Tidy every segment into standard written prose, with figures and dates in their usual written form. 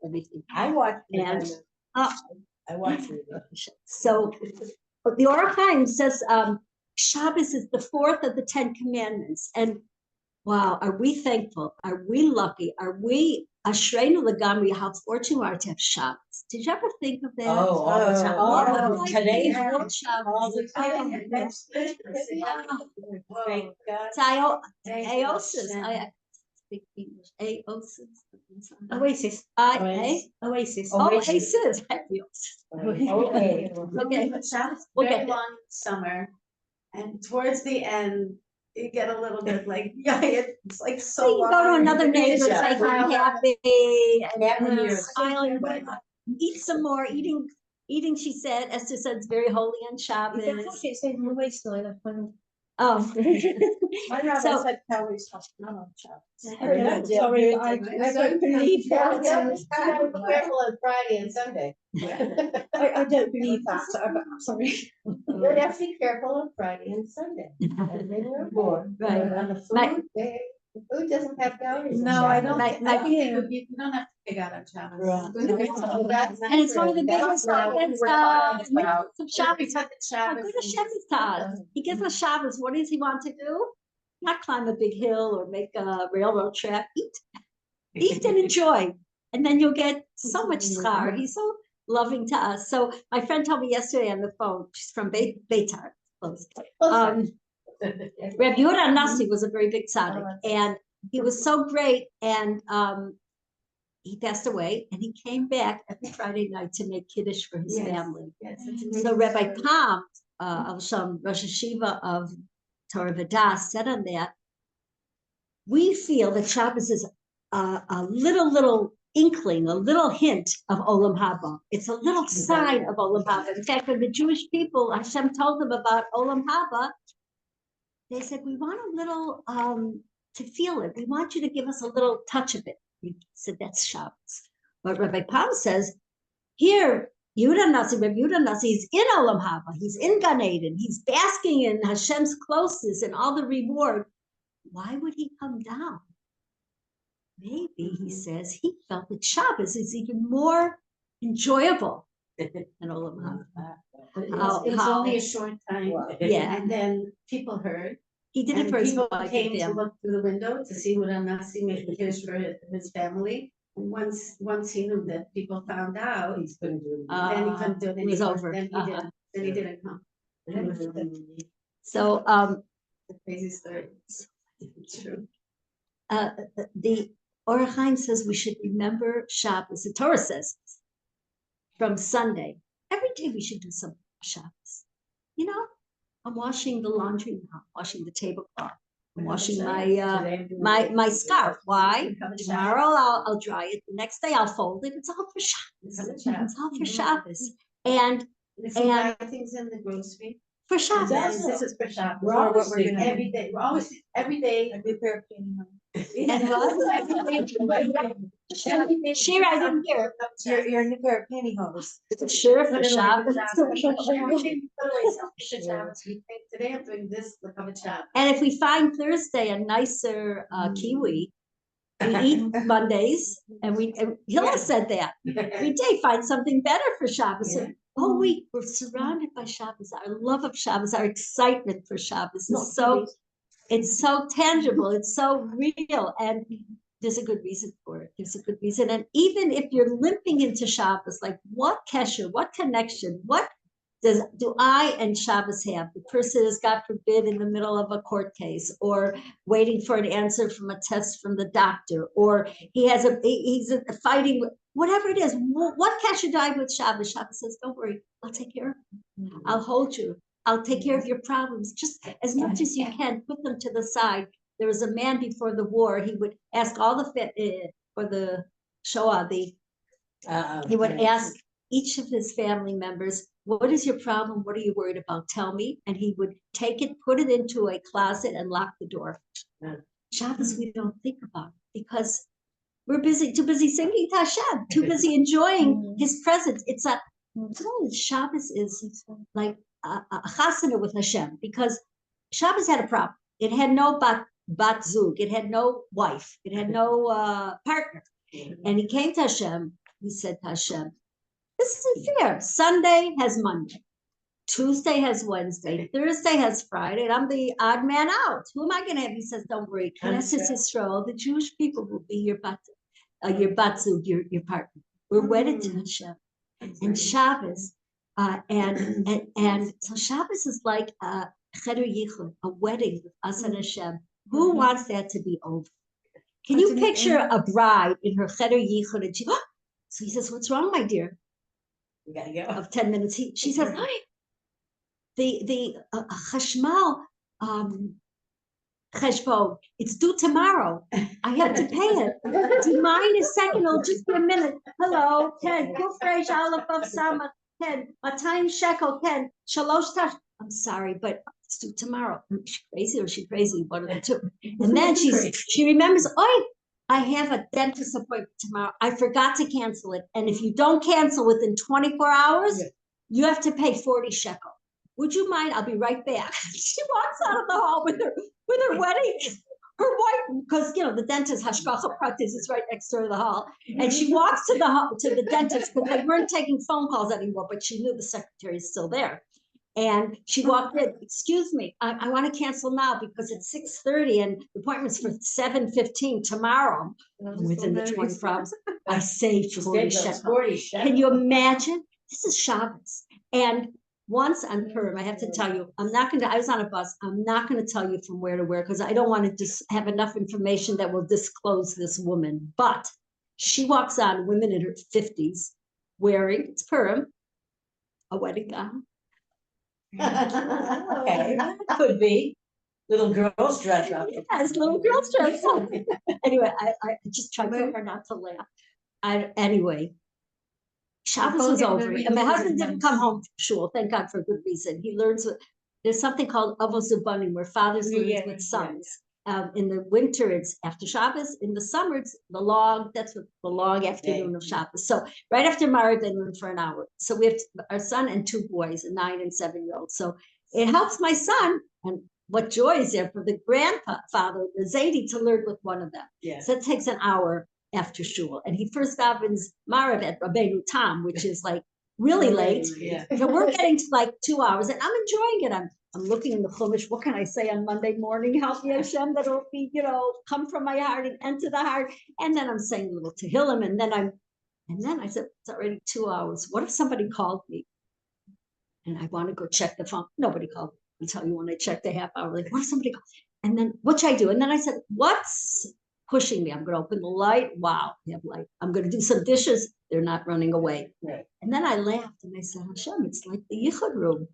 everything. I watched And I watched it. so the Orach Chaim says Shabbos is the fourth of the 10 commandments. And wow, are we thankful? Are we lucky? Are we Ashreinu Lagamri? How fortunate we are to have Shabbos. Did you ever think of that? Oh, all the time. Oh, Today, Shabbos. all the time. Thank God. Aosis. I speak English. Aosis. Oasis. Oasis. Oasis. Oasis. Okay. Okay. Shabbos We'll very get there. long in summer, and towards the end, you get a little bit like, yeah, it's like so So you long. go to another neighbor, Yeah. say I'm happy, Happy and years. smiling, eat some more, eating. She said, Esther said it's very holy on Shabbos. It's in the waistline. I find. Oh, My rabbi So- said calories must not on Shabbos. Sorry, I don't believe that. Careful on Friday and Sunday. I don't believe that. I'm sorry. You have to be careful on Friday and Sunday. And then you're born. Right. On the My- food, the food doesn't have calories. on No, I don't. My- think- my- I think you don't have to pick out on Shabbos. and it's one of the biggest events of Shabbos. How Shabbos. good is Shabbos to us? He gives us Shabbos. What does he want to do? Not climb a big hill or make a railroad track. Eat and enjoy, and then you'll get so much schar. He's so loving to us. So my friend told me yesterday on the phone. She's from Beitar. Reb Yehuda Nasi was a very big tzaddik, and he was so great. And he passed away, and he came back every Friday night to make kiddush for his family. So Rabbi Pam, of some Rosh Hashiva of Torah V'das, said on that, we feel that Shabbos is a little inkling, a little hint of Olam Haba. It's a little sign of Olam Haba. In fact, when the Jewish people, Hashem told them about Olam Haba, they said, we want a little to feel it. We want you to give us a little touch of it. He said, that's Shabbos. But Rabbi Pam says, here, Rabbi Yehuda Nasi, he's in Olam Haba, he's in Gan Eden, he's basking in Hashem's closeness and all the reward. Why would he come down? Maybe, he says, he felt that Shabbos is even more enjoyable than Olam Haba. It was only a short time. Yeah. And then people heard. He did it And for his people wife came and to family. look through the window to see what Nasi made the kiddush for his family. And once he knew that people found out, He's couldn't do it. then he couldn't do it It was anymore. over. Then he didn't come. So The crazy story. It's true. the Orach Chaim says we should remember Shabbos. The Torah says from Sunday. Every day we should do something for Shabbos. You know, I'm washing the laundry now, washing the tablecloth. I'm washing my scarf. Why? Tomorrow I'll dry it. The next day I'll fold it. It's all for Shabbos. It's all for Shabbos. And If you buy things in the grocery, for Shabbos. this is for Shabbos. We're always thinking. Every day, we're always, every day. A new pair of pantyhose. And Shira, I didn't hear. Your new pair of pantyhose. Sure for Shabbos. We think today I'm doing this, look how it's Shabbos. And if we find Thursday a nicer kiwi, we eat Mondays, and Hilla said that. Every day find something better for Shabbos. And all week we're surrounded by Shabbos. Our love of Shabbos, our excitement for Shabbos is it's so tangible, it's so real, and there's a good reason for it. There's a good reason. And even if you're limping into Shabbos, like what kesher, what connection, what do I and Shabbos have? The person is, God forbid, in the middle of a court case, or waiting for an answer from a test from the doctor, or he's fighting, whatever it is. What kesher do I have with Shabbos? Shabbos says, don't worry, I'll take care of it. I'll hold you. I'll take care of your problems. Just as much as you can, put them to the side. There was a man before the war, he would ask all for the Shoah, he would ask each of his family members, what is your problem? What are you worried about? Tell me. And he would take it, put it into a closet and lock the door. Shabbos, we don't think about it because we're too busy singing to Hashem, too busy enjoying his presence. Shabbos is like a chasana with Hashem, because Shabbos had a problem. It had no bat zug. It had no wife. It had no partner. And he came to Hashem he said to Hashem, this isn't fair. Sunday has Monday. Tuesday has Wednesday. Thursday has Friday. And I'm the odd man out. Who am I going to have? He says, don't worry. Knesset Yisrael, the Jewish people will be your batzug, your partner. We're wedded to Hashem. And Shabbos, and so Shabbos is like a cheder yichud, a wedding with us and Hashem. Who wants that to be over? Can you picture a bride in her cheder yichud and she, so he says, what's wrong, my dear? We gotta go. Of 10 minutes, she says, the chashmal cheshbon, it's due tomorrow. I have to pay it. Do you mind a second? It'll just be a minute. Hello, Ken. Kufresh aleph of sama. Ken. 200 shekel. Ken. Shalosh tash. I'm sorry, but it's due tomorrow. Is she crazy or is she crazy? One of the two. And then she remembers, I have a dentist appointment tomorrow. I forgot to cancel it. And if you don't cancel within 24 hours, you have to pay 40 shekel. Would you mind? I'll be right back. She walks out of the hall with her wedding, her white, because the dentist hashgacha practice is right next door to the hall, and she walks to the dentist because they weren't taking phone calls anymore, but she knew the secretary is still there, and she walked in. Excuse me, I want to cancel now because it's 6:30 and the appointment's for 7:15 tomorrow. Within the 24 hours, I saved 40 shekel. Can you imagine? This is Shabbos, and once on Purim, I have to tell you, I was on a bus. I'm not going to tell you from where to where because I don't want to just have enough information that will disclose this woman. But she walks on, women in her 50s, wearing, it's Purim, a wedding gown. Okay, could be. Little girls dress up. Yes, little girls dress up. Anyway, I just tried so hard not to laugh. Anyway. Shabbos was over, and my husband didn't come home from shul. Thank God for a good reason. He learns there's something called avos ubanim, where fathers learn with sons. In the winter, it's after Shabbos. In the summer, it's the long afternoon of Shabbos. So right after Mariv, they learn for an hour. So we have our son and two boys, a 9 and 7-year-old. So it helps my son, and what joy is there for the grandfather, the Zaidi, to learn with one of them. Yeah. So it takes an hour after shul, and he first davens Mariv at Rabbeinu Tam, which is like really late. Yeah. So we're getting to like 2 hours, and I'm enjoying it. I'm looking in the Chumash. What can I say on Monday morning? Help me, Hashem, that will be, come from my heart and enter the heart. And then I'm saying a little Tehillim, and then I said, it's already 2 hours. What if somebody called me, and I want to go check the phone? Nobody called me. I'll tell you when I checked a half hour. Like, what if somebody called? And then what should I do? And then I said, what's pushing me? I'm going to open the light. Wow, I have light. I'm going to do some dishes. They're not running away. Right. And then I laughed and I said, Hashem, it's like the yichud room.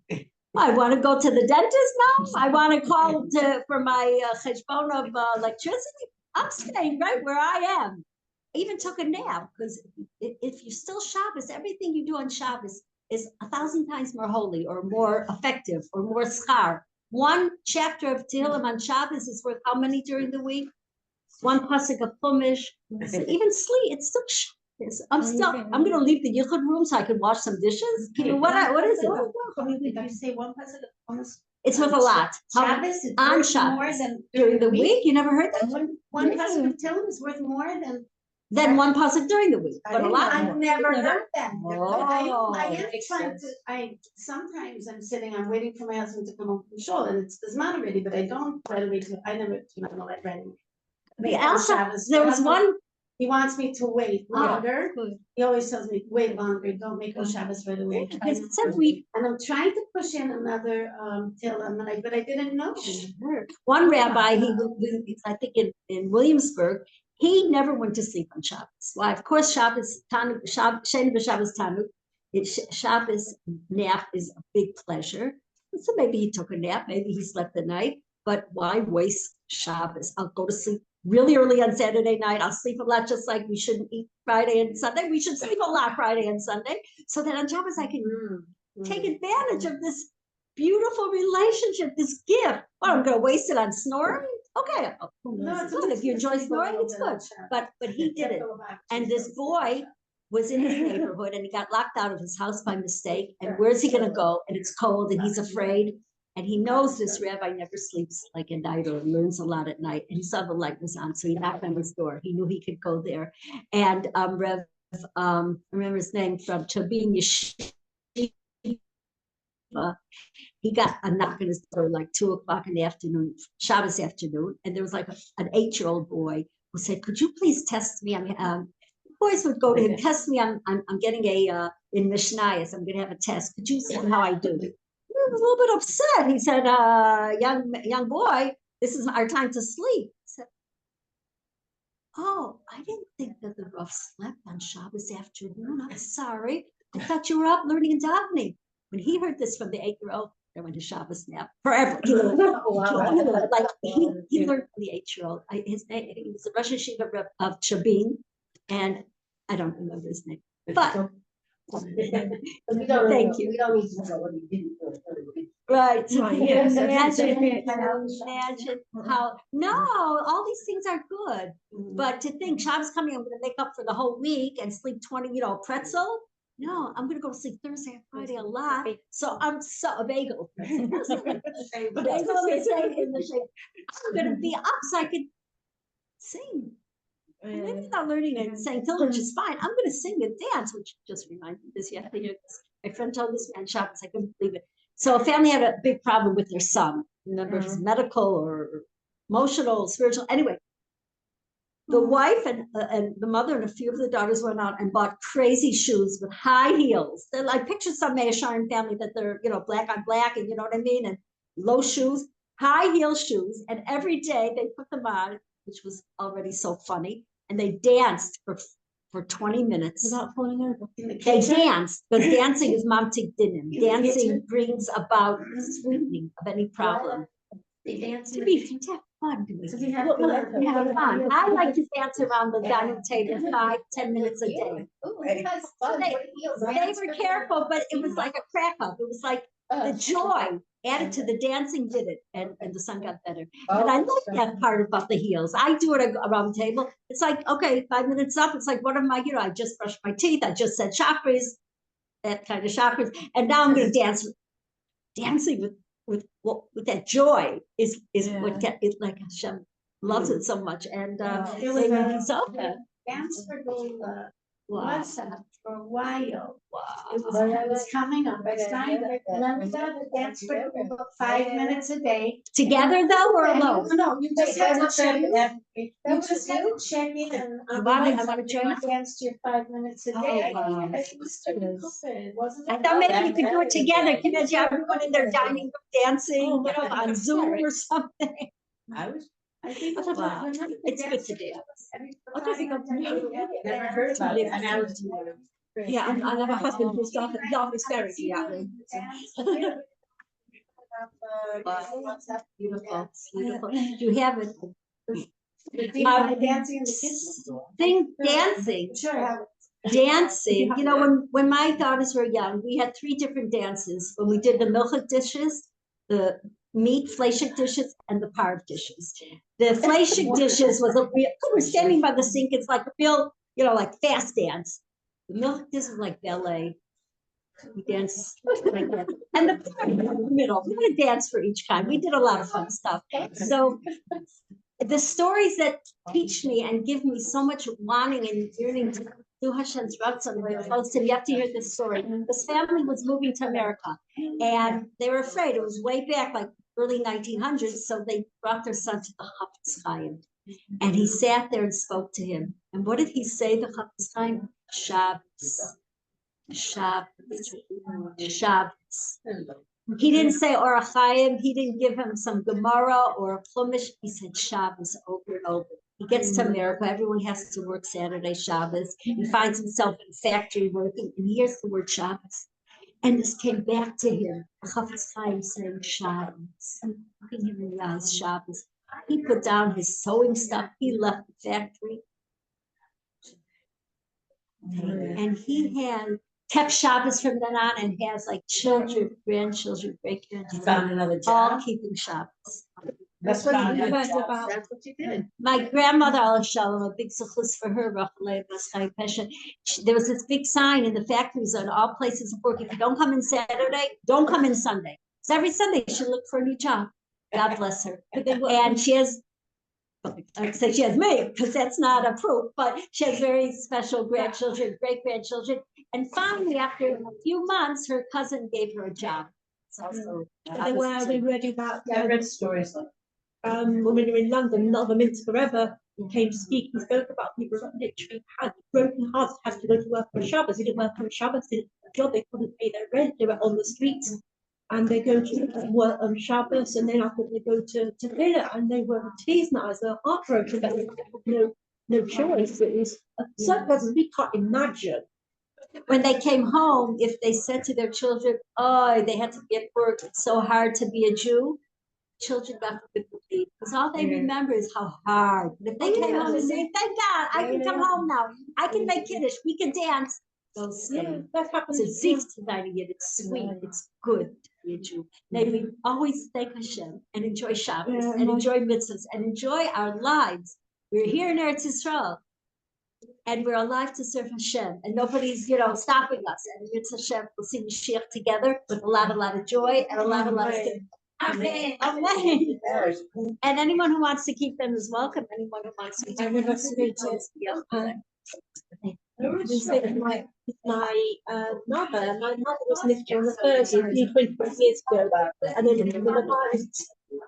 I want to go to the dentist now. I want to call for my cheshbon of electricity. I'm staying right where I am. I even took a nap because if you're still Shabbos, everything you do on Shabbos is 1,000 times more holy or more effective or more schar. One chapter of Tehillim on Shabbos is worth how many during the week? One pasuk of Chumash, even sleep. It's still Shabbos. I'm going to leave the yichud room so I can wash some dishes. What is it? Did you say one pasuk of Chumash? It's worth a lot. Shabbos is On worth Shabbos. more than During the week, you never heard that? One pasuk of Tehillim is worth more than. Then one pasuk during the week, but a lot I've more. never heard that. Oh, I am makes trying sense. to. Sometimes I'm waiting for my husband to come home from shul, and it's not already, but I don't right away. I never turn on the light right away. There was one. He wants me to wait longer. Good. He always tells me, wait longer, don't make a Shabbos right away. Because it said we. And I'm trying to push in another Tehillim, but I didn't know. One rabbi, I think in Williamsburg, he never went to sleep on Shabbos. Why? Of course, Shabbos Sheni b'Shabbos Tanuk. Shabbos nap is a big pleasure. So maybe he took a nap, maybe he slept the night. But why waste Shabbos? I'll go to sleep really early on Saturday night. I'll sleep a lot, just like we shouldn't eat Friday and Sunday. We should sleep a lot Friday and Sunday, so that on Shabbos I can take advantage of this beautiful relationship, this gift. Oh, I'm going to waste it on snoring? Okay, No, it's good. If you enjoy snoring, it's good. But he did it. And this boy was in his neighborhood, and he got locked out of his house by mistake. And where's he going to go? And it's cold, and he's afraid. And he knows this rabbi never sleeps like at night or learns a lot at night. And he saw the light was on, so he knocked on his door. He knew he could go there. And Rev I remember his name from Chabin Yeshiva. He got a knock on his door like 2:00 in the afternoon, Shabbos afternoon, and there was like an 8-year-old boy who said, "Could you please test me?" Boys would go to him, test me. I'm getting a in Mishnayos. I'm going to have a test. Could you see how I do? He was a little bit upset. He said, "Young boy, this is our time to sleep." I said, "Oh, I didn't think that the Rav slept on Shabbos afternoon. I'm sorry. I thought you were up learning and davening." When he heard this from the 8-year-old, I went to Shabbos nap forever. Like he learned from the 8-year-old. His name, he was the Rosh Hashiva of Chabin, and I don't remember his name. But thank you. We don't need to know what he didn't do. Right. Right, yes, Imagine that's how, no, all these things are good. But to think Shabbos coming, I'm going to make up for the whole week and sleep 20, pretzel. No, I'm going to go to sleep Thursday and Friday a lot. So I'm a bagel. I'm going to be up so I can sing. Maybe I'm not learning and saying till which is fine. I'm going to sing and dance, which just reminds me this. You have to hear this. My friend told this man Shabbos, I couldn't believe it. So a family had a big problem with their son. Remember, if it's medical or emotional, spiritual. Anyway, the wife and the mother and a few of the daughters went out and bought crazy shoes with high heels. They're like, picture some Meisharim family that they're, black on black, and you know what I mean? And low shoes, high heel shoes. And every day they put them on, which was already so funny. And they danced for 20 minutes. Without falling over. They danced, because dancing is mamtik dinim. Dancing brings about sweetening of any problem. They dance To be fun. Have fun. I like to dance around the dining table 5-10 minutes a day. They were careful, but it was like a crack up. It was like the joy added to the dancing did it, and the sun got better. And I like that part about the heels. I do it around the table. It's like, okay, 5 minutes up. It's like, what am I, I just brushed my teeth. I just said chakras, that kind of chakras. And now I'm going to dance. Dancing with that joy is what it like Hashem loves it so much. And There was a so dance for the wow. WhatsApp for a while. Wow. It was coming up. I was trying to remember that the dance for 5 minutes a day. Together though or alone? No, you just had to check in. You just had to check in and I want to join. dance your 5 minutes a day. wow. It was pretty good, wasn't it? I thought maybe you could do it together. Can you imagine everyone in their dining room dancing, on Zoom or something? I think it's Wow. It's good to do. I don't think I've Never heard about it. And I was. Yeah, and I have a husband who's laughing hysterically at me. Beautiful, beautiful. You have it. Dancing in the kids. Dancing. Sure. Dancing, when my daughters were young, we had 3 different dances. When we did the milchik dishes, the meat fleshik dishes, and the parv dishes. The fleshik dishes was a real, we're standing by the sink, it's like a real, like fast dance. The milk dishes was like ballet. We danced like that. And the parv in the middle, we had a dance for each kind. We did a lot of fun stuff. So the stories that teach me and give me so much wanting and yearning to do Hashem's Ratzon, you have to hear this story. This family was moving to America, and they were afraid. It was way back, like early 1900s, so they brought their son to the Chafetz Chaim. And he sat there and spoke to him. And what did he say, the Chafetz Chaim? Shabbos. Shabbos. Shabbos. He didn't say Orach Chaim. He didn't give him some Gemara or a Plumish. He said Shabbos over and over. He gets to America. Everyone has to work Saturday, Shabbos. He finds himself in a factory working, and he hears the word Shabbos. And this came back to him. Chafetz Chaim saying Shabbos. Looking him in the eyes, Shabbos. He put down his sewing stuff. He left the factory. And he had kept Shabbos from then on, and has like children, grandchildren, great-grandchildren. Found another job. All keeping Shabbos. That's what you you heard about. That's what you did. My grandmother, Allah Shalom, a big suchus for her, there was this big sign in the factories on all places of work. If you don't come in Saturday, don't come in Sunday. So every Sunday she looked for a new job. God bless her. And she has I'd say she has me, because that's not a proof, but she has very special grandchildren, great-grandchildren. And finally, after a few months, her cousin gave her a job. It's also. And then when we read about Yeah, I read stories like. when we were in London, Love a Mince Forever came to speak. He spoke about people that literally had broken hearts, had to go to work on Shabbos. They didn't work on Shabbos, they didn't have a job, they couldn't pay their rent, they were on the streets. And they go to work on Shabbos, and then after they go to Villa, and they were teased, they're heartbroken, but they had no choice. It was something we can't imagine. When they came home, if they said to their children, oh, they had to be at work, it's so hard to be a Jew, children got the relief, because all they remember is how hard. But if they came home and say, thank God, I can come home now, I can make Kiddush, we can dance. Those That happens. it's it's sweet, it's good to be a Jew. May we always thank Hashem and enjoy Shabbos and enjoy mitzvahs and enjoy our lives. We're here in Eretz Yisrael. And we're alive to serve Hashem, and nobody's, stopping us. And it's Hashem. We'll see Mashiach together with a lot of joy and a lot of Amen. Amen. And anyone who wants to keep them is welcome. Anyone who wants to. I remember speaking to my mother was lifted on the Thursday 20 years ago, and then the revised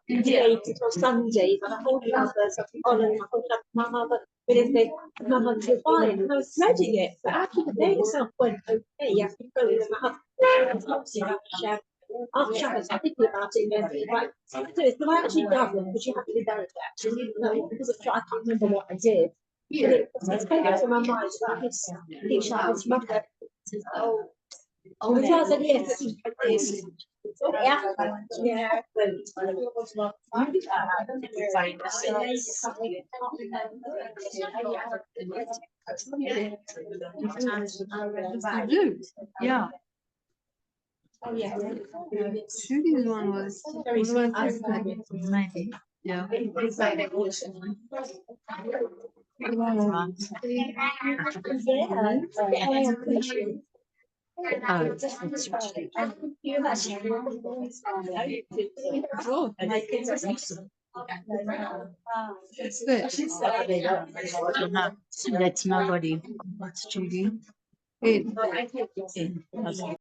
date until Sunday, but I hold Shabbos, I hold my mother. But if they come on to fine, and I was dreading it, but actually the day itself went okay. You have to go with obviously after Shabbos, I'm thinking about it again. Right, so it's I actually done them, but you have to be done with that. And even though because of I can't remember what I did. But it's came to my mind that it's Shabbos mother. Oh, it was yes. Yeah. Yeah. Oh, yeah. Judy's one was Very what about smart. this one? 90. Yeah. Oh, that's nobody. That's Judy. It.